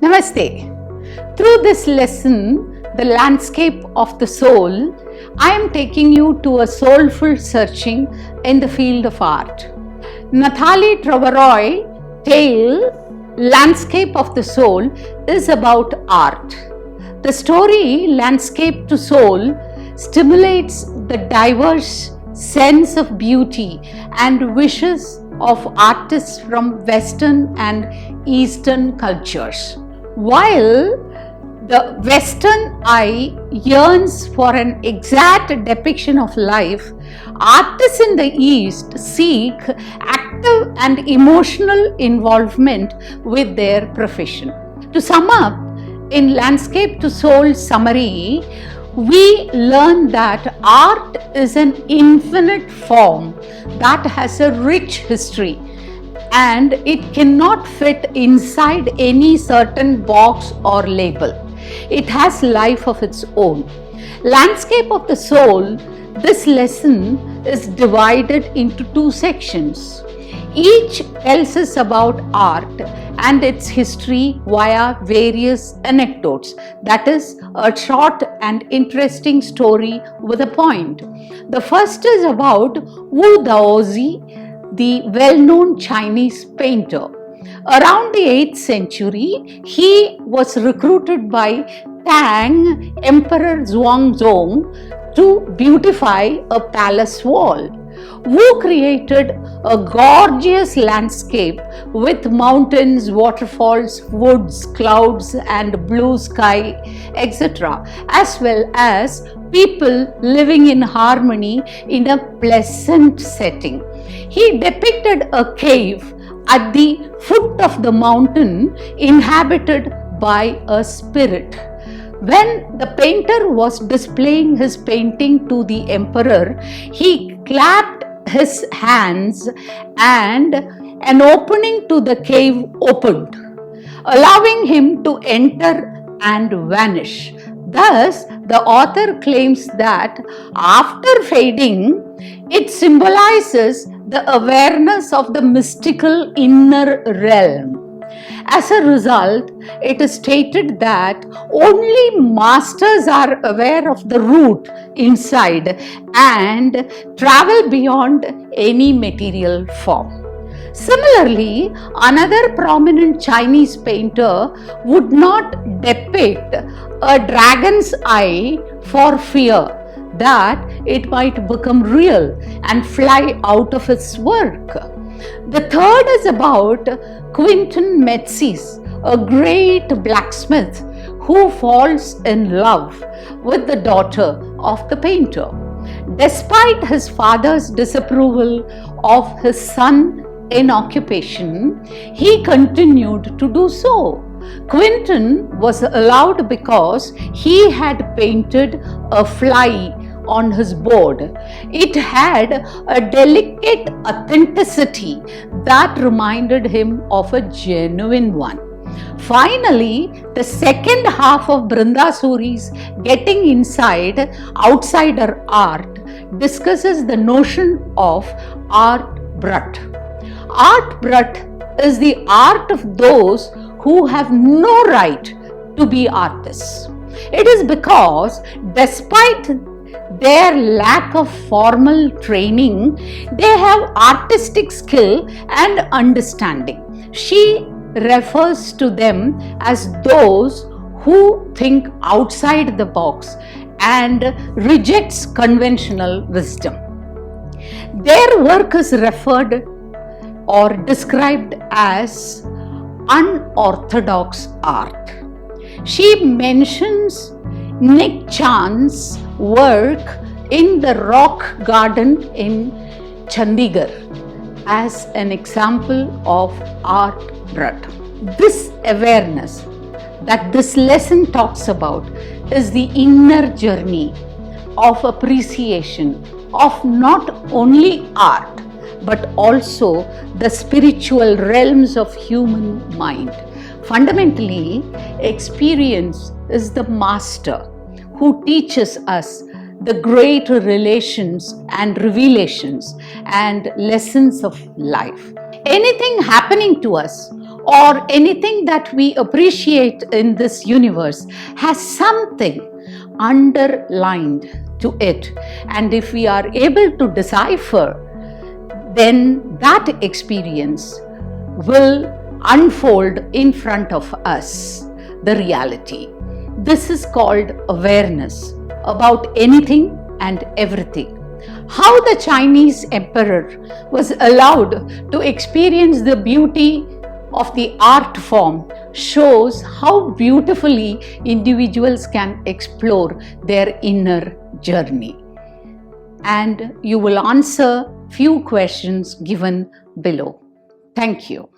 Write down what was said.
Namaste. Through this lesson, The Landscape of the Soul, I am taking you to a soulful searching in the field of art. Nathalie Trouveroy tale Landscape of the Soul is about art. The story Landscape to Soul stimulates the diverse sense of beauty and wishes of artists from Western and Eastern cultures. While the Western eye yearns for an exact depiction of life, artists in the East seek active and emotional involvement with their profession. To sum up, in Landscape to Soul summary, we learn that art is an infinite form that has a rich history, and it cannot fit inside any certain box or label. It has life of its own. Landscape of the Soul, this lesson is divided into two sections. Each tells us about art and its history via various anecdotes. That is, a short and interesting story with a point. The first is about Wu Daozi, the well-known Chinese painter. Around the 8th century, he was recruited by Tang Emperor Zhuangzong to beautify a palace wall. Wu created a gorgeous landscape with mountains, waterfalls, woods, clouds and blue sky, etc., as well as people living in harmony in a pleasant setting. He depicted a cave at the foot of the mountain inhabited by a spirit. When the painter was displaying his painting to the emperor, he clapped his hands and an opening to the cave opened, allowing him to enter and vanish. Thus, the author claims that after fading, it symbolizes the awareness of the mystical inner realm. As a result, it is stated that only masters are aware of the root inside and travel beyond any material form. Similarly, another prominent Chinese painter would not depict a dragon's eye for fear that it might become real and fly out of its work. The third is about Quentin Metzys, a great blacksmith who falls in love with the daughter of the painter. Despite his father's disapproval of his son in occupation, he continued to do so. Quentin was allowed because he had painted a fly on his board. It had a delicate authenticity that reminded him of a genuine one. Finally, the second half of Brinda Suri's Getting Inside Outsider Art discusses the notion of art Brat. Art Brat is the art of those who have no right to be artists. It is because despite their lack of formal training, they have artistic skill and understanding. She refers to them as those who think outside the box and rejects conventional wisdom. Their work is referred or described as unorthodox art. She mentions Nick Chand's work in the Rock Garden in Chandigarh as an example of art Brat. This awareness that this lesson talks about is the inner journey of appreciation of not only art but also the spiritual realms of human mind. Fundamentally, experience is the master who teaches us the great relations and revelations and lessons of life. Anything happening to us or anything that we appreciate in this universe has something underlined to it. And if we are able to decipher, then that experience will unfold in front of us, the reality. This is called awareness about anything and everything. How the Chinese emperor was allowed to experience the beauty of the art form shows how beautifully individuals can explore their inner journey. And you will answer few questions given below. Thank you.